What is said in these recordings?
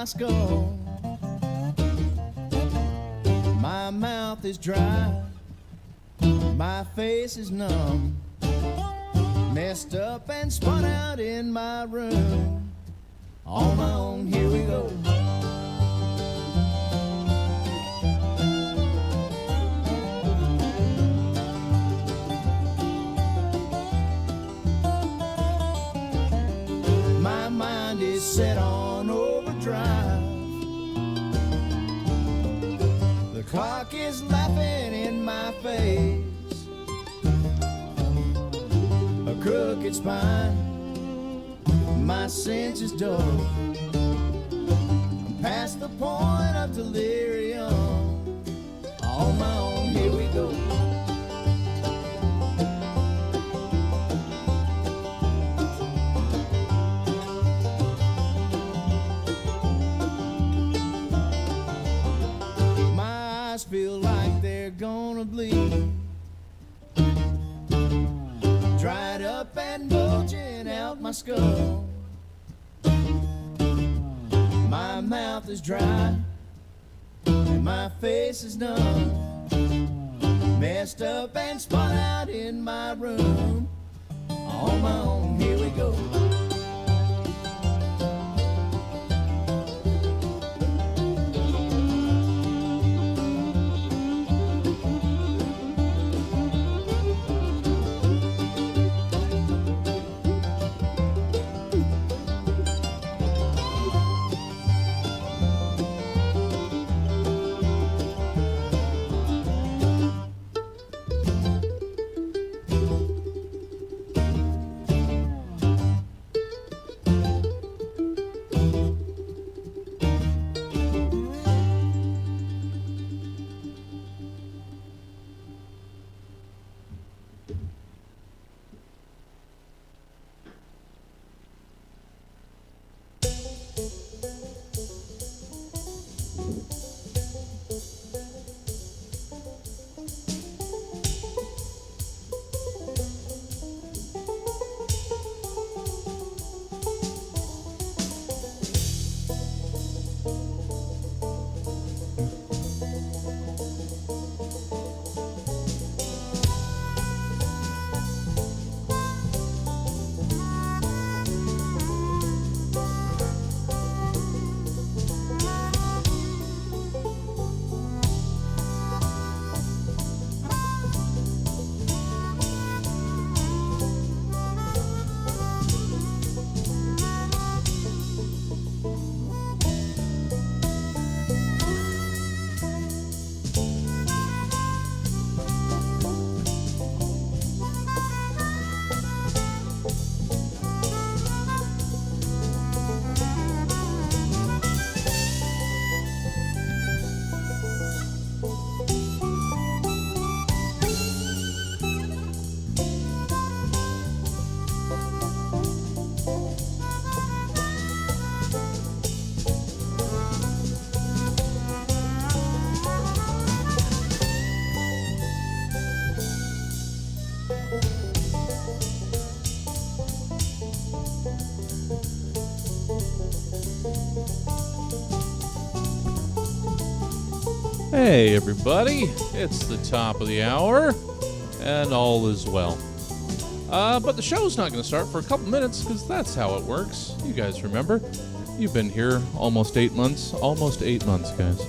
my skull. My mouth is dry, my face is numb, messed up and spun out in my room. On my own, here we go. My mind is set on overdrive. The clock is laughing in my face. A crooked spine, my senses dull. I'm past the point of delirium. On my own, here we go. My eyes feel like they're gonna bleed, dried up and bulging out my skull. My mouth is dry and my face is numb, messed up and spun out in my room. On my own, here we go. Hey everybody, it's the top of the hour, and all is well. But the show's not going to start for a couple minutes, because that's how it works. You guys remember. You've been here almost 8 months. Almost 8 months, guys.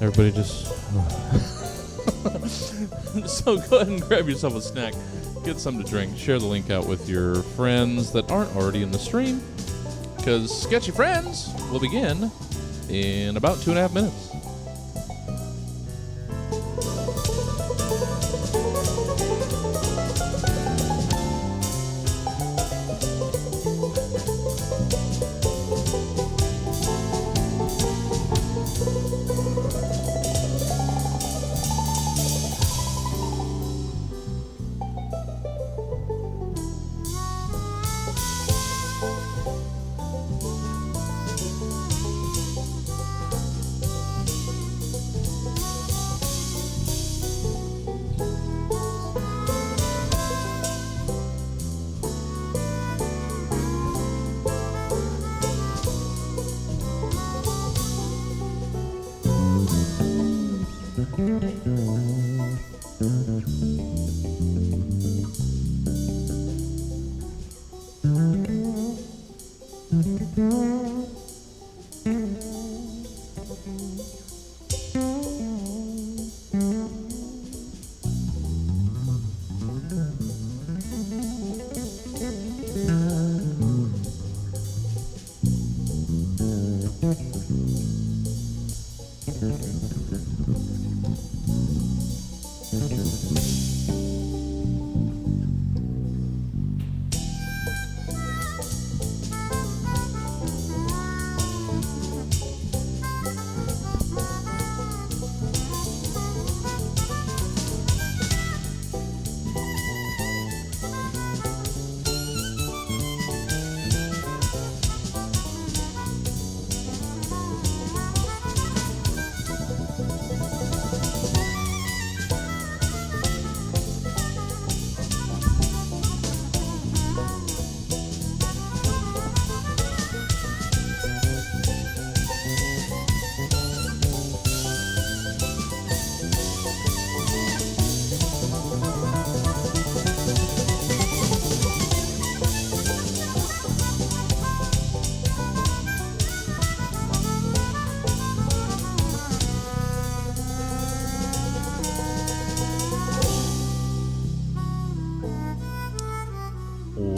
Everybody just... So go ahead and grab yourself a snack. Get something to drink. Share the link out with your friends that aren't already in the stream, because Sketchy Friends will begin in about 2.5 minutes.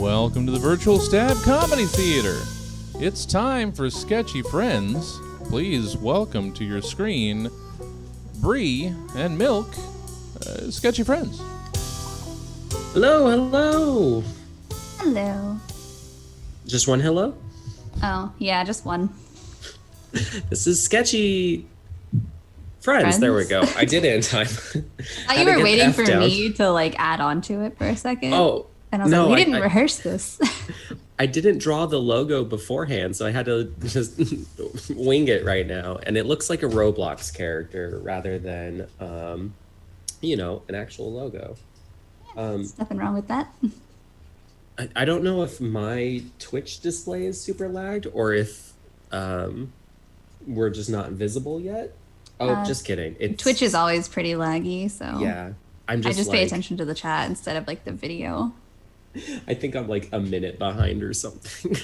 Welcome to the Virtual Stab Comedy Theater. It's time for Sketchy Friends. Please welcome to your screen Bree and Milk, Sketchy Friends. Hello, hello. Hello. Just one hello? Oh, yeah, just one. This is Sketchy Friends. There we go. I did it in time. I thought you were waiting for me to like add on to it for a second. Oh, and I was like, we didn't rehearse this. I didn't draw the logo beforehand, so I had to just wing it right now. And it looks like a Roblox character rather than, an actual logo. There's nothing wrong with that. I don't know if my Twitch display is super lagged or if we're just not visible yet. Oh, just kidding. Twitch is always pretty laggy, so yeah. I just pay attention to the chat instead of like the video. I think I'm like a minute behind or something.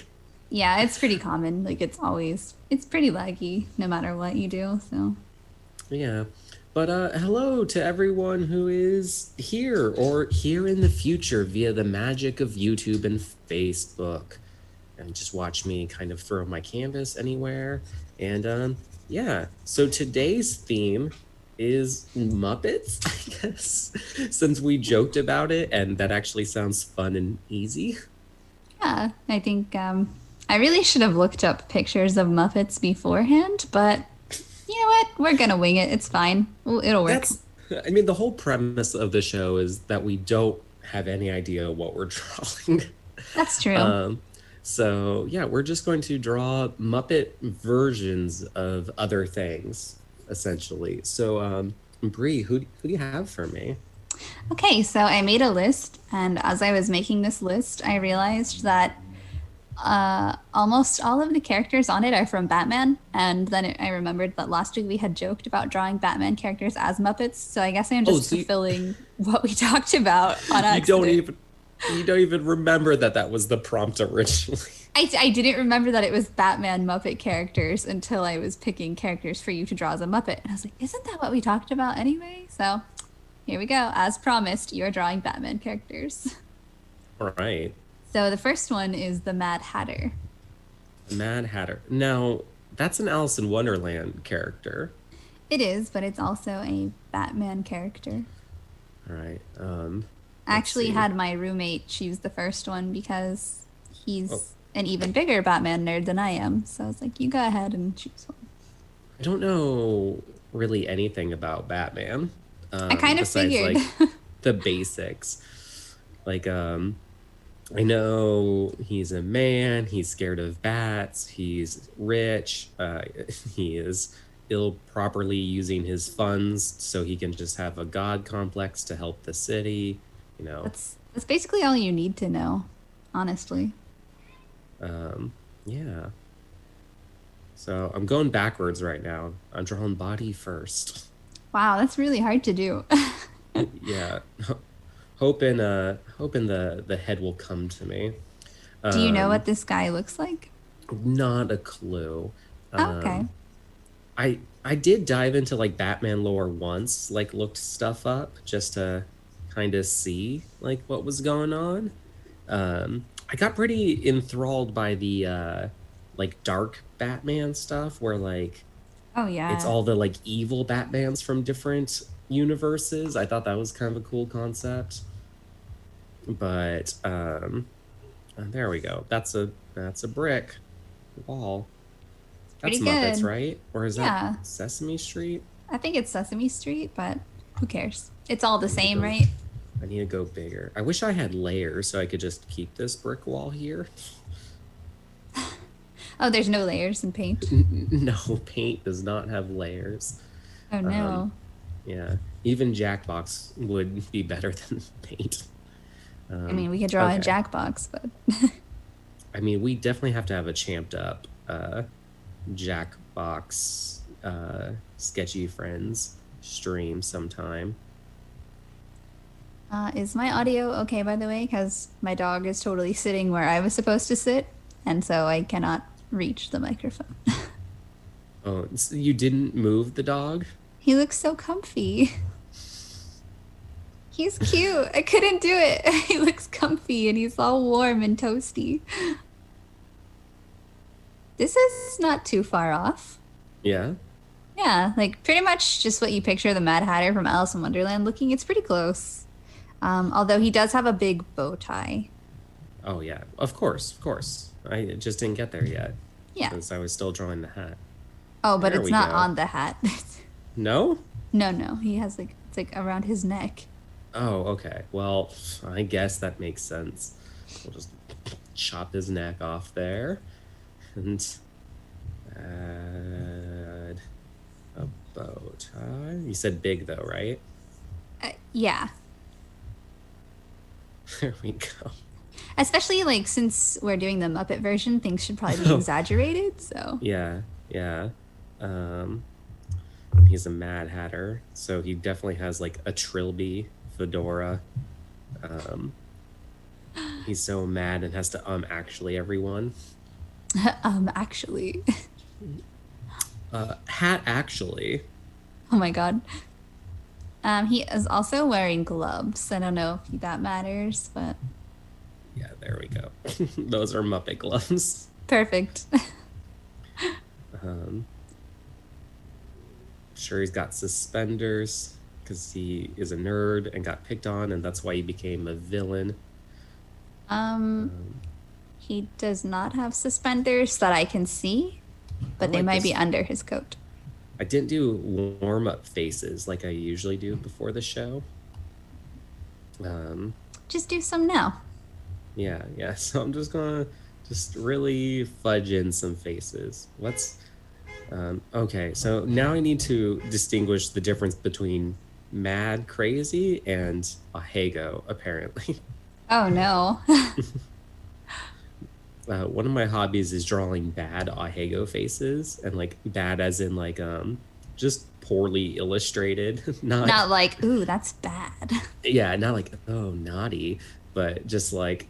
Yeah, it's pretty common. Like it's pretty laggy no matter what you do. So yeah. But hello to everyone who is here or here in the future via the magic of YouTube and Facebook. And just watch me kind of throw my canvas anywhere. And yeah, so today's theme is Muppets, I guess, since we joked about it, and that actually sounds fun and easy. Yeah, I think I really should have looked up pictures of Muppets beforehand, but you know what? We're going to wing it. It's fine. It'll work. The whole premise of the show is that we don't have any idea what we're drawing. That's true. So, yeah, we're just going to draw Muppet versions of other things, essentially. So, Bree, who do you have for me? Okay, so I made a list, and as I was making this list, I realized that almost all of the characters on it are from Batman, and then I remembered that last week we had joked about drawing Batman characters as Muppets, so I guess I'm just fulfilling what we talked about on accident. You don't even remember that was the prompt originally. I didn't remember that it was Batman Muppet characters until I was picking characters for you to draw as a Muppet, and I was like, isn't that what we talked about anyway? So here we go. As promised, you're drawing Batman characters. All right. So the first one is the Mad Hatter. The Mad Hatter. Now, that's an Alice in Wonderland character. It is, but it's also a Batman character. All right. I actually had my roommate choose the first one because he's an even bigger Batman nerd than I am. So I was like, you go ahead and choose one. I don't know really anything about Batman. I kind of figured. Like, the basics. Like, I know he's a man, he's scared of bats, he's rich, he is improperly using his funds so he can just have a god complex to help the city, you know. That's basically all you need to know, honestly. Yeah. So I'm going backwards right now. I'm drawing body first. Wow, that's really hard to do. Yeah. Hoping the head will come to me. Do you know Um, what this guy looks like? Not a clue. Oh, okay. I did dive into like Batman lore once, like looked stuff up just to kind of see like what was going on. I got pretty enthralled by the like dark Batman stuff where like Oh it's yeah. all the like evil Batmans from different universes. I thought that was kind of a cool concept. But there we go. That's a brick wall. That's Pretty Muppets, good. right? Or is that Yeah. Sesame Street? I think it's Sesame Street, but who cares? It's all the I need to same, go right? I need to go bigger. I wish I had layers so I could just keep this brick wall here. Oh, there's no layers in paint. No, paint does not have layers. Oh no. Yeah, even Jackbox would be better than paint. I mean, we could draw a okay. Jackbox, but I mean, we definitely have to have a champed up Jackbox Sketchy Friends stream sometime. is my audio okay, by the way? Because my dog is totally sitting where I was supposed to sit, and so I cannot reach the microphone. Oh, so you didn't move the dog? He looks so comfy. He's cute. I couldn't do it. He looks comfy and he's all warm and toasty. This is not too far off. Yeah. Yeah, like pretty much just what you picture the Mad Hatter from Alice in Wonderland looking. It's pretty close. Although he does have a big bow tie. Oh yeah. Of course, of course. I just didn't get there yet. Yeah. Since I was still drawing the hat. Oh, but There it's we not go. on the hat. No? No. He has like it's like around his neck. Oh, okay. Well, I guess that makes sense. We'll just chop his neck off there and add a bow tie. You said big though, right? Yeah. There we go. Especially like since we're doing the Muppet version, things should probably be exaggerated. So Yeah, yeah. He's a Mad Hatter, so he definitely has like a trilby fedora. He's so mad and has to actually everyone. actually, Hat actually. oh my god. He is also wearing gloves. I don't know if that matters, but Yeah, there we go. Those are Muppet gloves. perfect. Sure, he's got suspenders because he is a nerd and got picked on, and that's why he became a villain. He does not have suspenders that I can see, but they like might this. be under his coat. I didn't do warm-up faces like I usually do before the show. Just do some now. Yeah. So I'm just gonna just really fudge in some faces. Okay, so now I need to distinguish the difference between mad crazy and a Hago, apparently. Oh no. One of my hobbies is drawing bad Ahego faces, and like bad as in like just poorly illustrated. Not like, ooh, that's bad. Yeah, not like oh naughty, but just like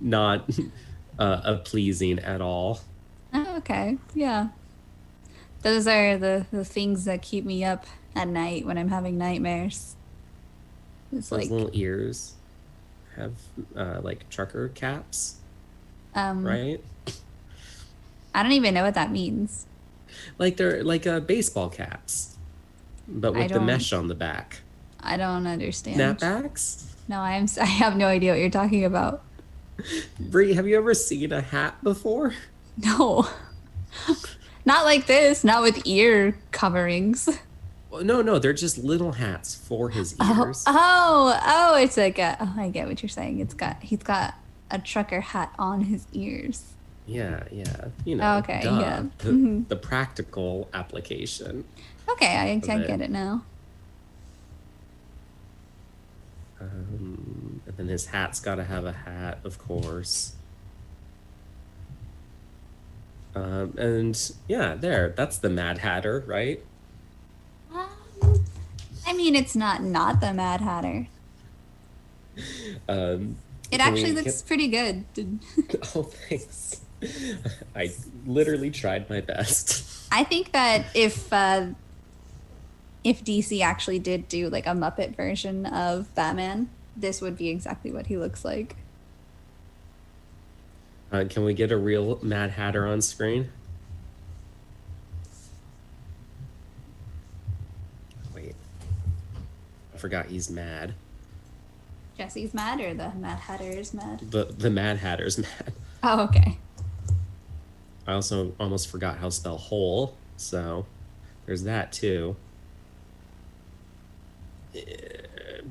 not pleasing at all. Oh, okay. Yeah. Those are the things that keep me up at night when I'm having nightmares. It's Those like, little ears have like trucker caps, right? I don't even know what that means. Like they're like baseball caps, but I with the don't- mesh on the back. I don't understand. Snapbacks? No, I have no idea what you're talking about. Bree, have you ever seen a hat before? No. Not like this, not with ear coverings. Well, no, they're just little hats for his ears. Oh, it's like I get what you're saying. He's got a trucker hat on his ears. Yeah, you know. Okay, duh. yeah. Mm-hmm. The practical application. Okay, I it. get it now. And then his hat's got to have a hat, of course. And yeah, that's the Mad Hatter, right? I mean, it's not the Mad Hatter. Um, It can actually we looks pretty good. Oh, thanks. I literally tried my best. I think that if DC actually did do like a Muppet version of Batman, this would be exactly what he looks like. Can we get a real Mad Hatter on screen? Wait, I forgot he's mad. Jesse's mad or the Mad Hatter is mad? The Mad Hatter's mad. Oh, okay. I also almost forgot how to spell whole, so there's that too.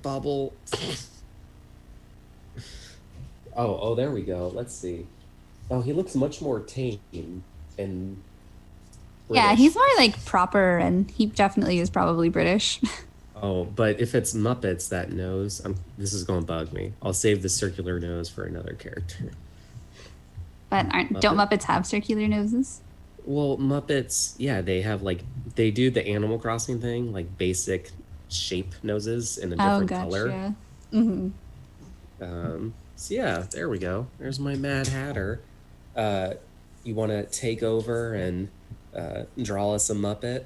Bubble. Oh, there we go. Let's see. Oh, he looks much more tame and Yeah, British. he's more like proper, and he definitely is probably British. Oh, but if it's Muppets, that nose, this is going to bug me. I'll save the circular nose for another character. But don't Muppets have circular noses? Well, Muppets, yeah, they have they do the Animal Crossing thing, like basic shape noses in a Oh, different gotcha. color. Mm-hmm. So yeah, there we go. There's my Mad Hatter. You want to take over and draw us a Muppet?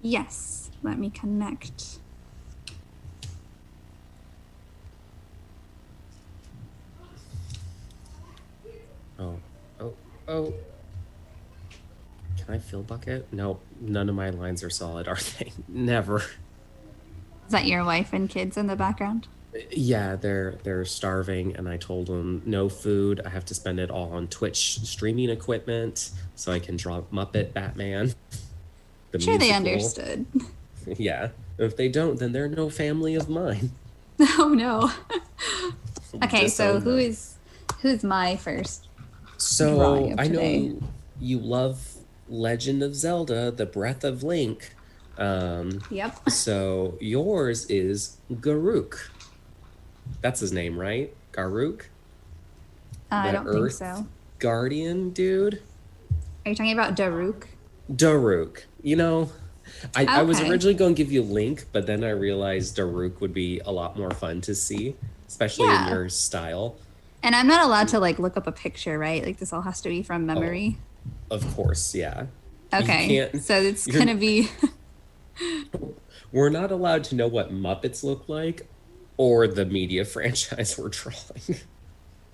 Yes. Let me connect. Oh. Can I fill bucket? No, none of my lines are solid, are they? Never. Is that your wife and kids in the background? Yeah, they're starving, and I told them no food. I have to spend it all on Twitch streaming equipment so I can draw Muppet Batman. The Sure, they musical. understood. Yeah. If they don't, then they're no family of mine. Oh no. Okay, Just so own them. who's my first So drawing of I know today? you love Legend of Zelda: The Breath of Link. Yep. So yours is Garuk. That's his name, right? Garuk? I The don't think Earth so. Guardian dude? Are you talking about Daruk? Daruk. You know, I was Okay. originally going to give you Link, but then I realized Daruk would be a lot more fun to see, especially in Yeah. your style. And I'm not allowed to like look up a picture, right? Like this all has to be from memory. Of course, yeah. You Okay. can't- So it's you're- gonna be We're not allowed to know what Muppets look like or the media franchise we're drawing.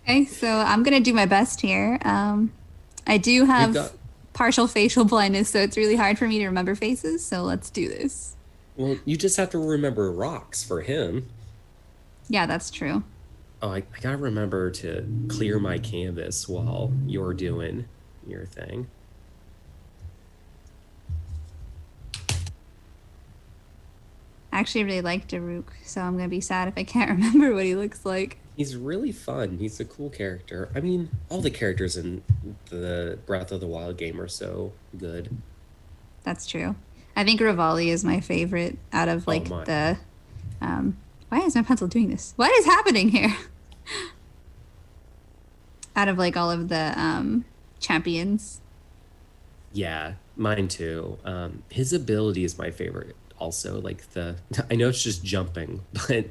okay. So I'm gonna do my best here. I do have got- partial facial blindness, so it's really hard for me to remember faces. So let's do this. Well, you just have to remember rocks for him. Yeah, that's true. Oh, I gotta remember to clear my canvas while you're doing your thing. I actually really like Daruk, so I'm gonna be sad if I can't remember what he looks like. He's really fun. He's a cool character. I mean, all the characters in the Breath of the Wild game are so good. That's true. I think Rivali is my favorite out of like my. the. Why is my pencil doing this? What is happening here? Out of like all of the champions. Yeah, mine too. His ability is my favorite. Also, like I know it's just jumping, but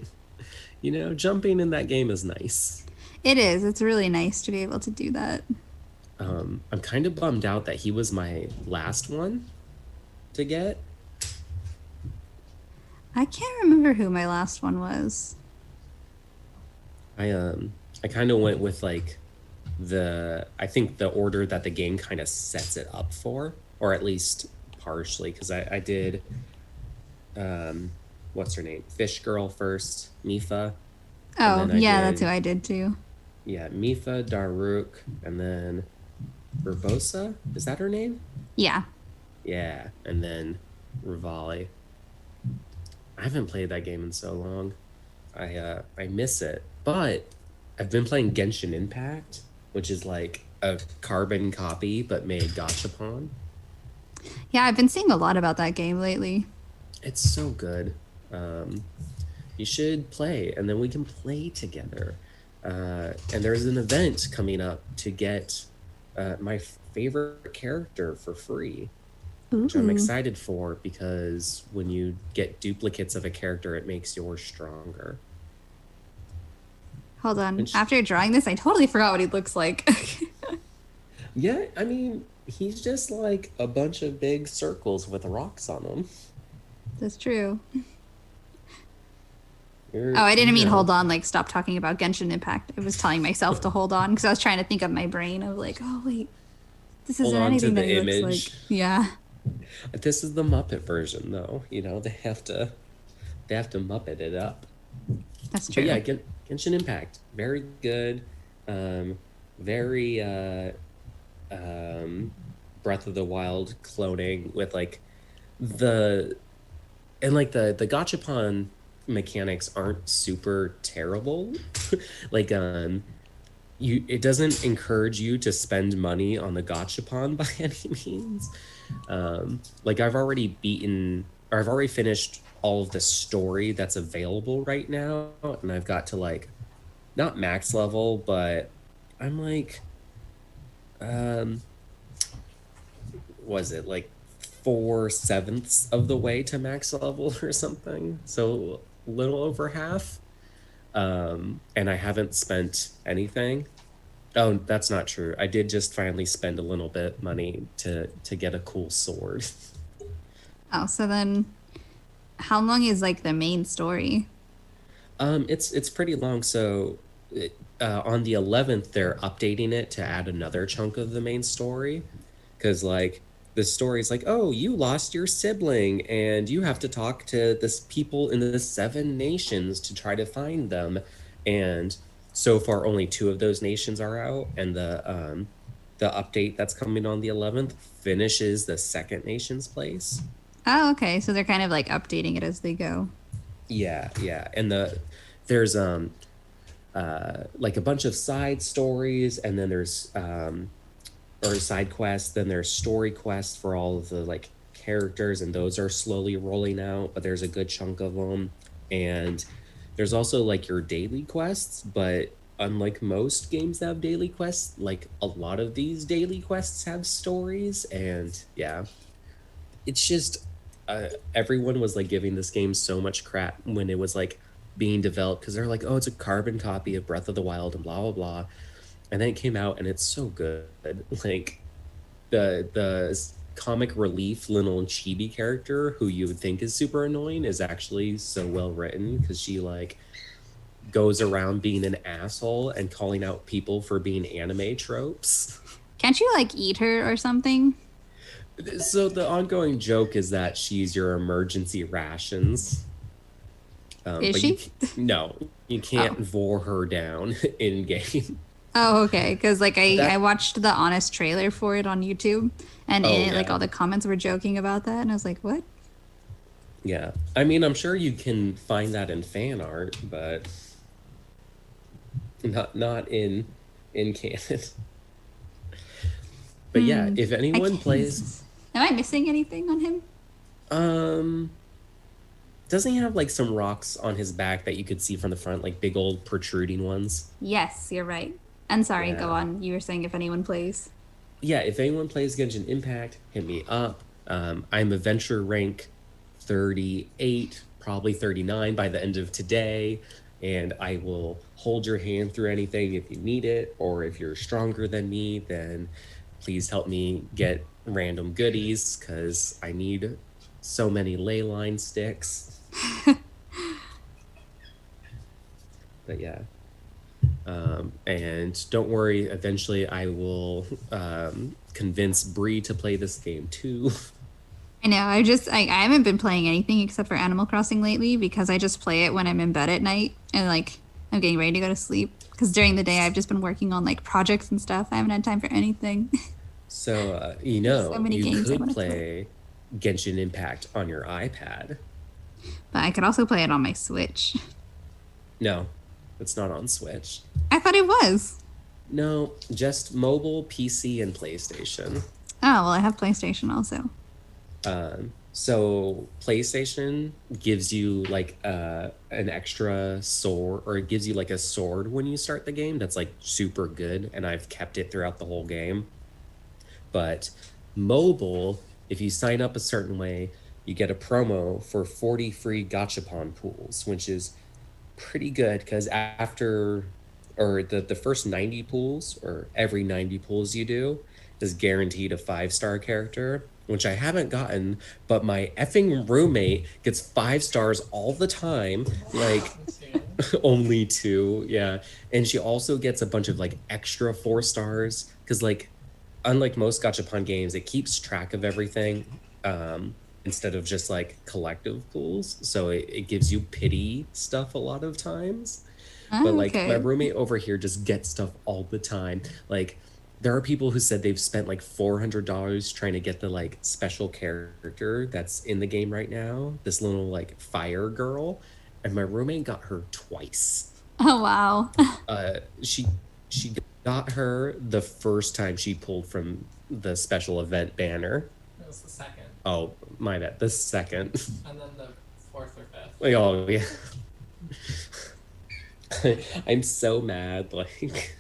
you know, jumping in that game is nice. It is. It's really nice to be able to do that. I'm kind of bummed out that he was my last one to get. I can't remember who my last one was. I kind of went with like I think the order that the game kind of sets it up for, or at least partially, because I did what's her name? Fish Girl first, Mifa. Oh, then I yeah, did- that's who I did too. Yeah, Mifa, Daruk, and then Urbosa. Is that her name? Yeah. Yeah, and then Rivali. I haven't played that game in so long. I miss it, but I've been playing Genshin Impact, which is like a carbon copy but made gachapon. Yeah, I've been seeing a lot about that game lately. It's so good. You should play, and then we can play together. And there's an event coming up to get my favorite character for free. which I'm Ooh. excited for because when you get duplicates of a character, it makes yours stronger. Hold on. And After drawing this, I totally forgot what he looks like. yeah, I mean, he's just like a bunch of big circles with rocks on them. That's true. You're, Oh, I didn't you mean know, hold on, like stop talking about Genshin Impact. I was telling myself to hold on because I was trying to think of my brain of like, oh wait, this hold isn't on to anything that the he looks like. image. Yeah, This is the Muppet version, though. You know, they have to Muppet it up. that's But true. yeah, Genshin Impact, very good. Very Breath of the Wild cloning with like the the gachapon mechanics aren't super terrible. like you it doesn't encourage you to spend money on the gachapon by any means. Like I've already finished all of the story that's available right now, and I've got to like not max level, but I'm like was it like 4/7 of the way to max level or something? So a little over half. And I haven't spent anything. Oh, that's not true. I did just finally spend a little bit money to get a cool sword. Oh, so then how long is like the main story? It's pretty long. So on the 11th, they're updating it to add another chunk of the main story, because like the story's like, oh, you lost your sibling, and you have to talk to this people in the 7 nations to try to find them, and so far only 2 of those nations are out, and the update that's coming on the 11th finishes the second nation's place. Oh, okay. So they're kind of like updating it as they go. Yeah, yeah, and there's like a bunch of side stories, and then there's or side quests, then there's story quests for all of the like characters, and those are slowly rolling out, but there's a good chunk of them. And there's also like your daily quests, but unlike most games that have daily quests, like a lot of these daily quests have stories. And yeah, it's just everyone was like giving this game so much crap when it was like being developed, because they're like, oh, it's a carbon copy of Breath of the Wild and blah blah blah, and then it came out and it's so good. Like the comic relief little chibi character, who you would think is super annoying, is actually so well written, because she like goes around being an asshole and calling out people for being anime tropes. Can't you like eat her or something? So the ongoing joke is that she's your emergency rations. Is but she? No, you can't Oh. vor her down in game. Oh, okay. Because like That- I watched the honest trailer for it on YouTube, and Oh, in it, like yeah. all the comments were joking about that, and I was like, what? Yeah, I mean, I'm sure you can find that in fan art, but not in canon. But yeah, if I anyone can't- plays, Am I missing anything on him? doesn't he have like some rocks on his back that you could see from the front, like big old protruding ones? Yes, you're right. And sorry, Yeah. go on. You were saying if anyone plays. Yeah, if anyone plays Genshin Impact, hit me up. I'm adventure rank 38, probably 39 by the end of today, and I will hold your hand through anything if you need it, or if you're stronger than me, then please help me get random goodies, because I need so many ley line sticks. But yeah. And don't worry, eventually I will convince Bree to play this game too. I know. I haven't been playing anything except for Animal Crossing lately because I just play it when I'm in bed at night and like I'm getting ready to go to sleep. Because during the day I've just been working on like projects and stuff. I haven't had time for anything. So, so many you games I could wanna play Genshin Impact on your iPad. But I could also play it on my Switch. No, it's not on Switch. I thought it was. No, just mobile, PC, and PlayStation. Oh, well, I have PlayStation also. So PlayStation gives you like an extra sword, or it gives you like a sword when you start the game that's like super good, and I've kept it throughout the whole game. But mobile if you sign up a certain way, you get a promo for 40 free gachapon pools, which is pretty good because after or the first 90 pools or every 90 pools you do is guaranteed a 5-star character, which I haven't gotten, but my effing roommate gets 5 stars all the time, like only 2, yeah. And she also gets a bunch of like extra 4 stars because like unlike most gachapon games, it keeps track of everything instead of just like collective pools, so it gives you pity stuff a lot of times. But like my Okay. roommate over here just gets stuff all the time. Like there are people who said they've spent like $400 trying to get the like special character that's in the game right now, this little like fire girl, and my roommate got her twice. Oh, wow. She got her the first time she pulled from the special event banner. It was the second, Oh, my bad. The second. and then the fourth or fifth. Like, oh yeah. I'm so mad. Like,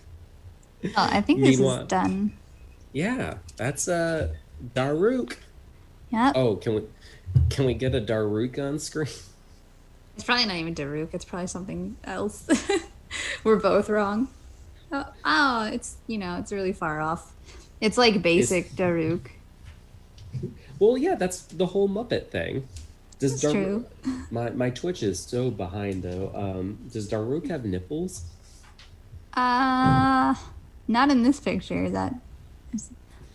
Well, I think this Meanwhile- is done. yeah, that's Daruk. Yep. Oh, can we get a Daruk on screen? It's probably not even Daruk. It's probably something else. We're both wrong. Oh, it's, it's really far off. It's like basic Daruk. Well, yeah, that's the whole Muppet thing. Does That's true. My Twitch is so behind though. Does Daruk have nipples? Not in this picture.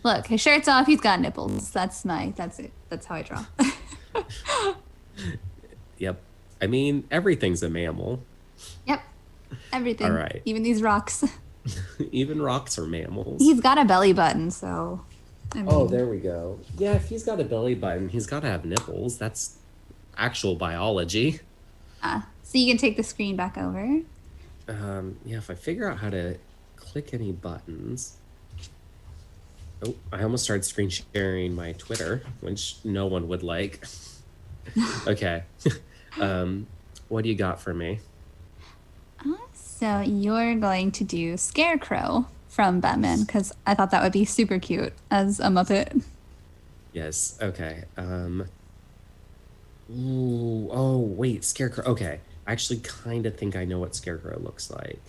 Look, his shirt's off. He's got nipples. That's it. That's how I draw. Yep. I mean, everything's a mammal. Yep. Everything. All right. Even these rocks. Even rocks are mammals. He's got a belly button, so. I mean, Oh, there we go. Yeah, if he's got a belly button, he's got to have nipples. That's actual biology. So you can take the screen back over. Yeah, if I figure out how to click any buttons. Oh, I almost started screen sharing my Twitter, which no one would like. Okay. What do you got for me? So you're going to do Scarecrow from Batman, because I thought that would be super cute as a Muppet. Yes. Okay. Ooh, oh, wait, Scarecrow. Okay. I actually kind of think I know what Scarecrow looks like.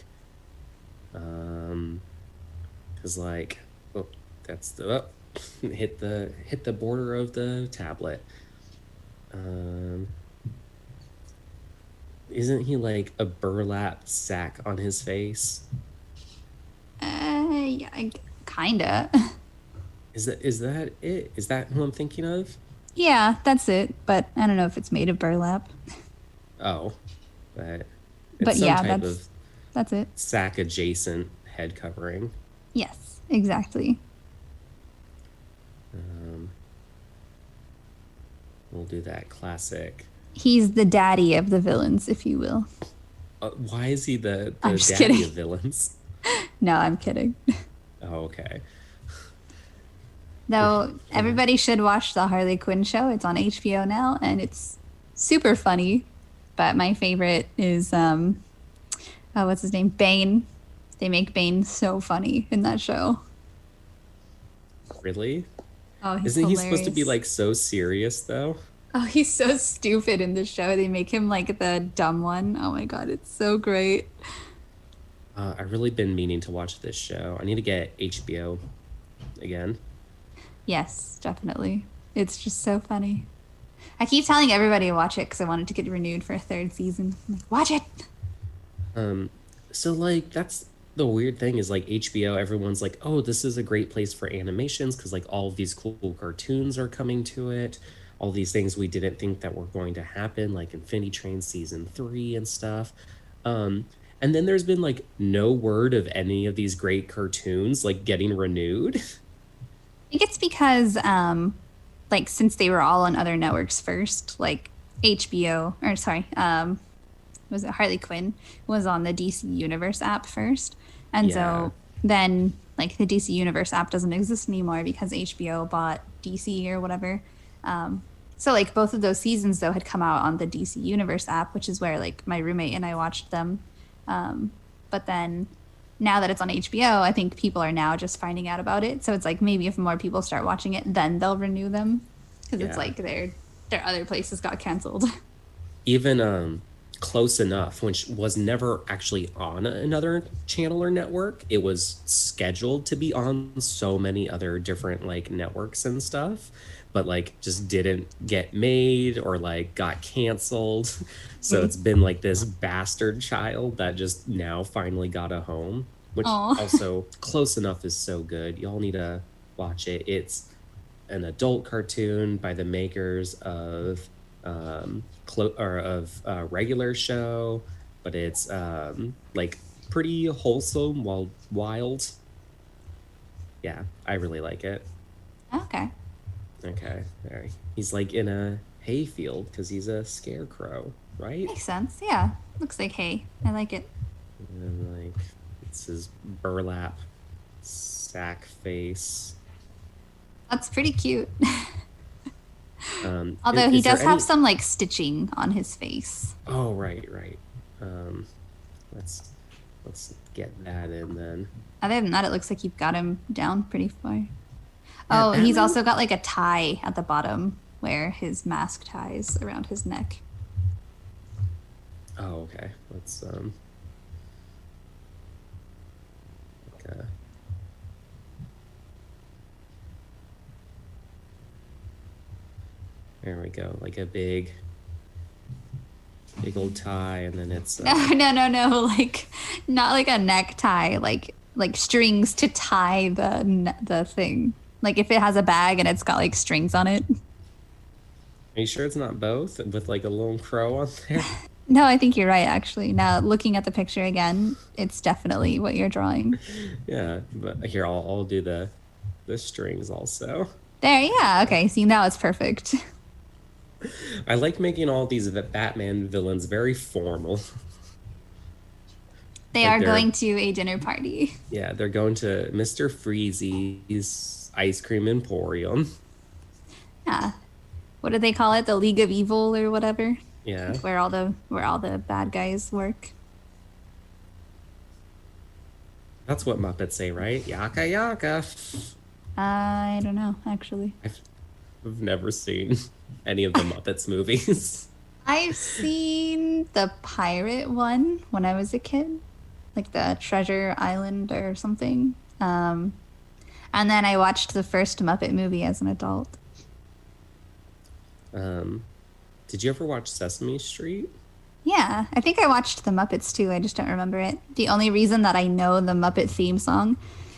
Cause like, oh, that's the hit the border of the tablet. Isn't he like a burlap sack on his face? Yeah, kinda. Is that it? Is that who I'm thinking of? Yeah, that's it. But I don't know if it's made of burlap. Oh, but But some yeah, type that's of that's it. sack adjacent head covering. Yes, exactly. We'll do that classic. He's the daddy of the villains, if you will. Why is he the I'm just daddy kidding. of villains? No, I'm kidding. Oh, okay. Though everybody should watch the Harley Quinn show. It's on HBO now, and it's super funny. But my favorite is what's his name? Bane. They make Bane so funny in that show. Really? Oh, he's Isn't he supposed to be hilarious. like so serious though? Oh, he's so stupid in the show. They make him like the dumb one. Oh my god, it's so great. I've really been meaning to watch this show. I need to get HBO again. Yes, definitely. It's just so funny. I keep telling everybody to watch it because I want it to get renewed for a third season. I'm like, watch it. So like that's the weird thing is like HBO, everyone's like, oh, this is a great place for animations because like all of these cool cartoons are coming to it. All these things we didn't think that were going to happen, like Infinity Train season 3 and stuff. And then there's been like no word of any of these great cartoons like getting renewed. I think it's because, like, since they were all on other networks first, like HBO, or sorry, was it Harley Quinn was on the DC Universe app first. And Yeah. so then, like, the DC Universe app doesn't exist anymore because HBO bought DC or whatever. So, like, both of those seasons, though, had come out on the DC Universe app, which is where, like, my roommate and I watched them. But then now that it's on HBO, I think people are now just finding out about it. So it's like maybe if more people start watching it, then they'll renew them. because it's Yeah. like their other places got canceled. Even Close Enough, which was never actually on another channel or network. It was scheduled to be on so many other different like networks and stuff, but like just didn't get made or like got canceled. So it's been like this bastard child that just now finally got a home, which Oh, also Close Enough is so good. Y'all need to watch it. It's an adult cartoon by the makers of regular show, but it's like pretty wholesome while wild. Yeah, I really like it. okay. Okay, there. He's like in a hayfield because he's a scarecrow, right? Makes sense. Yeah. Looks like hay. I like it. And like it's his burlap sack face. That's pretty cute. Um, Although he is there does have any- some like stitching on his face. Oh, right. Um, let's get that in then. Other than that, it looks like you've got him down pretty far. Oh, he's Batman- also got like a tie at the bottom where his mask ties around his neck. Oh, okay. Let's okay. There we go. Like a big old tie, and then it's No. Like not like a necktie, like strings to tie the thing. Like if it has a bag and it's got like strings on it. Are you sure it's not both with like a little crow on there? No, I think you're right actually. Now looking at the picture again, it's definitely what you're drawing. Yeah, but here I'll do the strings also. There, yeah, okay. See, now it's perfect. I like making all these Batman villains very formal. They Like are they're- going to a dinner party. Yeah, they're going to Mr. Freezy's ice cream emporium. Yeah. What do they call it? The League of Evil or whatever? Yeah. Where all the bad guys work. That's what Muppets say, right? Yaka yaka. I don't know, actually. I've never seen any of the Muppets movies. I've seen the pirate one when I was a kid, like the Treasure Island or something. And then I watched the first Muppet movie as an adult. Did you ever watch Sesame Street? Yeah, I think I watched the Muppets too. I just don't remember it. The only reason that I know the Muppet theme song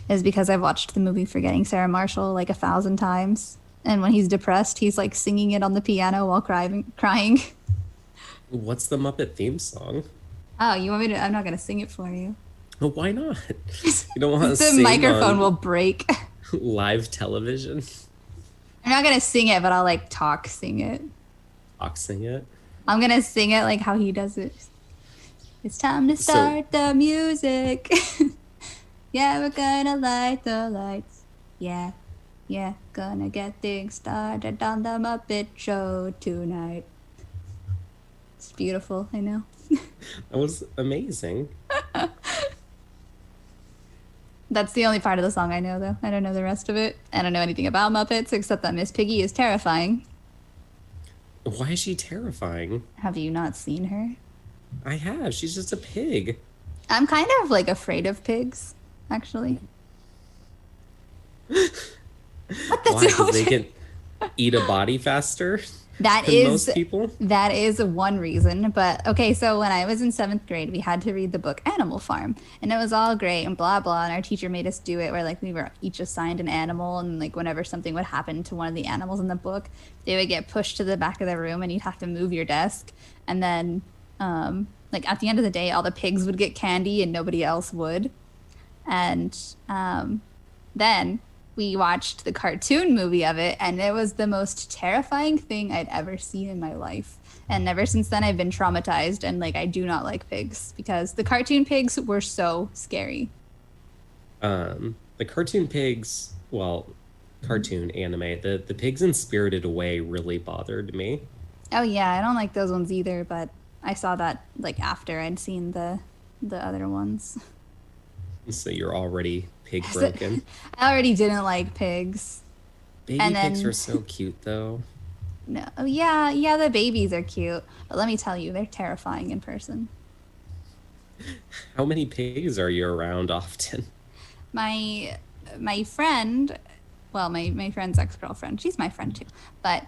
is because I've watched the movie Forgetting Sarah Marshall like 1,000 times. And when he's depressed, he's like singing it on the piano while crying. What's the Muppet theme song? Oh, you want me to? I'm not going to sing it for you. Well, why not? You don't want to The sing microphone on will break. live television? I'm not going to sing it, but I'll like sing it. Sing it? I'm going to sing it like how he does it. It's time to So- start the music. Yeah, we're gonna light the lights. Yeah, gonna get things started on the Muppet Show tonight. It's beautiful, I know. That was amazing. That's the only part of the song I know, though. I don't know the rest of it. I don't know anything about Muppets except that Miss Piggy is terrifying. Why is she terrifying? Have you not seen her? I have. She's just a pig. I'm kind of like afraid of pigs, actually. What the Why? Because they can eat a body faster That than is most people? That is one reason. But okay, so when I was in 7th grade, we had to read the book Animal Farm. And it was all great and blah, blah. And our teacher made us do it where like we were each assigned an animal. And like whenever something would happen to one of the animals in the book, they would get pushed to the back of the room and you'd have to move your desk. And then like at the end of the day, all the pigs would get candy and nobody else would. And then we watched the cartoon movie of it, and it was the most terrifying thing I'd ever seen in my life. And ever since then, I've been traumatized, and like I do not like pigs because the cartoon pigs were so scary. The cartoon pigs, well, cartoon anime, the pigs in Spirited Away really bothered me. Oh yeah, I don't like those ones either, but I saw that like after I'd seen the other ones. So you're already pig broken. I already didn't like pigs. Baby And pigs then- are so cute though. No. Oh, yeah, the babies are cute. But let me tell you, they're terrifying in person. How many pigs are you around often? My my friend, well, my friend's ex-girlfriend, she's my friend too, but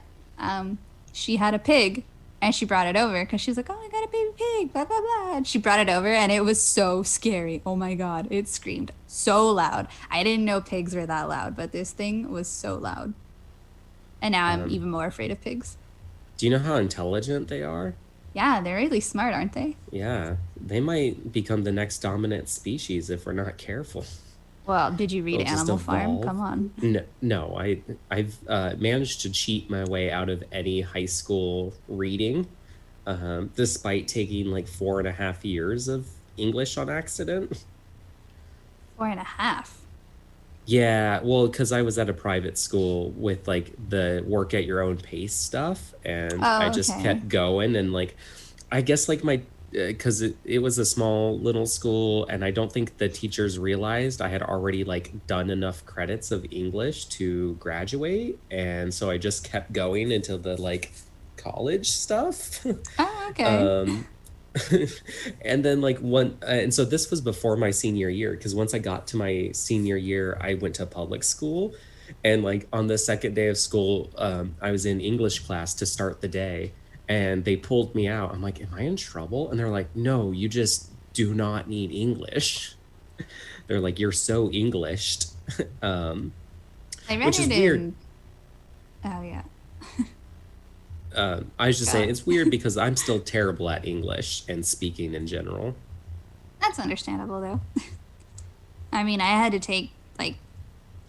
she had a pig and she brought it over because she was like, oh, I got a baby pig, blah blah blah. And she brought it over and it was so scary. Oh my god, it screamed so loud. I didn't know pigs were that loud, but this thing was so loud. And now I'm Um, even more afraid of pigs. do you know how intelligent they are? Yeah, they're really smart, aren't they? Yeah, they might become the next dominant species if we're not careful. Well, did you read They'll just Animal Farm? evolve. Come on. No, no, I've managed to cheat my way out of any high school reading, despite taking like 4.5 years of English on accident. 4.5. Yeah, well, because I was at a private school with like the work at your own pace stuff, and I Oh, just okay. kept going. And like, I guess like my, because it was a small little school, and I don't think the teachers realized I had already like done enough credits of English to graduate. And so I just kept going until the like college stuff. Oh, okay. um, and then like one and so this was before my senior year, because once I got to my senior year I went to public school, and like on the second day of school I was in English class to start the day, and they pulled me out. I'm like, am I in trouble? And they're like, no, you just do not need English. They're like, you're so Englished. um I read which is it weird. in. Oh, yeah. I was just Go saying on. it's weird because I'm still terrible at English and speaking in general. That's understandable, though. I mean, I had to take like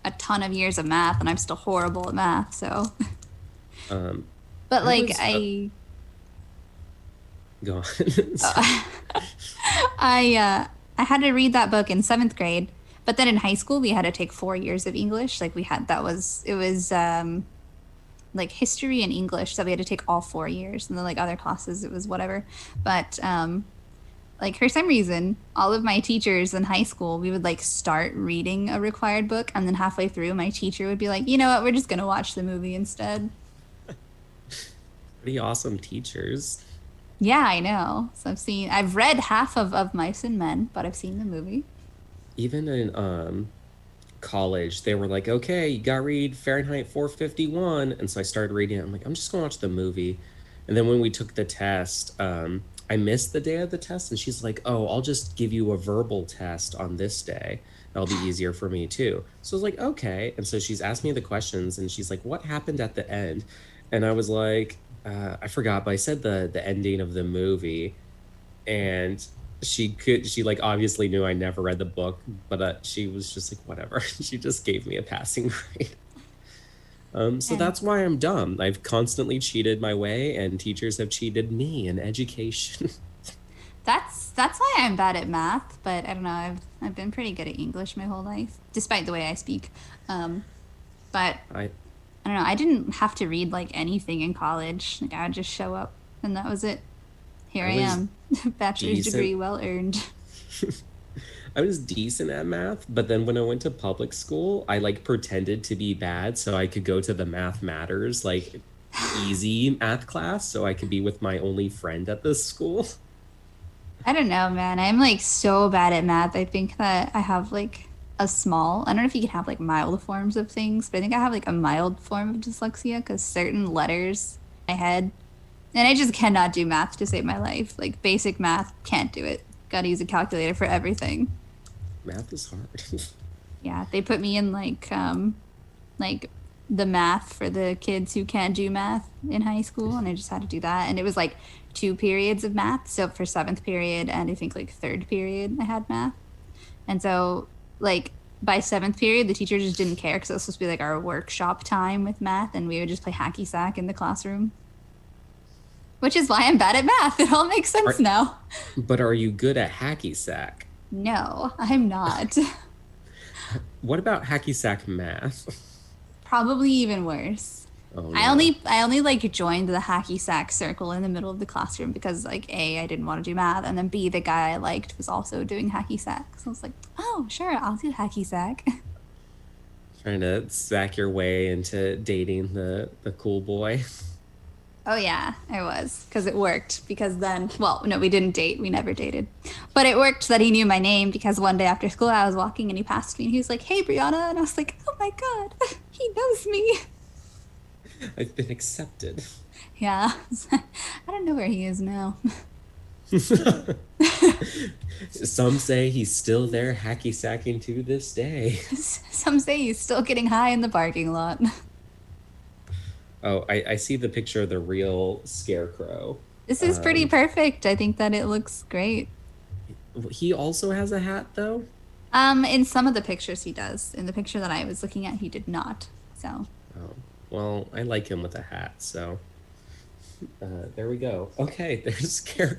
a ton of years of math, and I'm still horrible at math. So, um but I like was go on. I had to read that book in seventh grade. But then in high school, we had to take 4 years of English. Like we had it was like history and English, so we had to take all 4 years, and then like other classes, it was whatever. But like for some reason, all of my teachers in high school, we would like start reading a required book, and then halfway through, my teacher would be like, you know what, we're just gonna watch the movie instead. Pretty awesome teachers. Yeah, I know. So I've read half of Mice and Men, but I've seen the movie. Even in college, they were like, okay, you gotta read Fahrenheit 451. And so I started reading it. I'm like, I'm just gonna watch the movie. And then when we took the test, I missed the day of the test, and she's like, oh, I'll just give you a verbal test on this day. That'll be easier for me too. So I was like, okay. And so she's asked me the questions, and she's like, what happened at the end? And I was like, I forgot, but I said the ending of the movie, and she like obviously knew I never read the book, but she was just like, whatever. She just gave me a passing grade. So And that's why I'm dumb. I've constantly cheated my way, and teachers have cheated me in education. that's why I'm bad at math, but I don't know, I've been pretty good at English my whole life, despite the way I speak. But I I don't know, I didn't have to read like anything in college. Like I would just show up and that was it. Here I I was am. Bachelor's decent. degree well earned. I was decent at math, but then when I went to public school, I like pretended to be bad so I could go to the math matters like easy math class so I could be with my only friend at this school. I don't know, man. I'm like so bad at math. I think that I have like I don't know if you can have like mild forms of things, but I think I have like a mild form of dyslexia because certain letters I had, and I just cannot do math to save my life. Like basic math, can't do it. Gotta use a calculator for everything. Math is hard. Yeah, they put me in like the math for the kids who can't do math in high school, and I just had to do that. And it was like 2 periods of math. So for seventh period and I think like third period, I had math. And so like by seventh period, the teacher just didn't care because it was supposed to be like our workshop time with math, and we would just play hacky sack in the classroom. Which is why I'm bad at math. It all makes sense Are, now. but are you good at hacky sack? No, I'm not. What about hacky sack math? Probably even worse. Oh I no. only I only like joined the hacky sack circle in the middle of the classroom because like A, I didn't want to do math, and then B, the guy I liked was also doing hacky sack. So I was like, oh sure, I'll do hacky sack. Trying to sack your way into dating the cool boy. Oh yeah, I was, because it worked. Because then, well, no, we didn't date. We never dated, but it worked that he knew my name because one day after school I was walking and he passed me and he was like, "Hey, Brianna," and I was like, "Oh my god, he knows me." I've been accepted. Yeah, I don't know where he is now. Some say he's still there hacky sacking to this day. Some say he's still getting high in the parking lot. Oh, I see the picture of the real scarecrow. This is pretty perfect. I think that it looks great. He also has a hat, though? In some of the pictures he does. In the picture that I was looking at, he did not. So. Oh, well, I like him with a hat, so there we go. Okay, there's Scarecrow.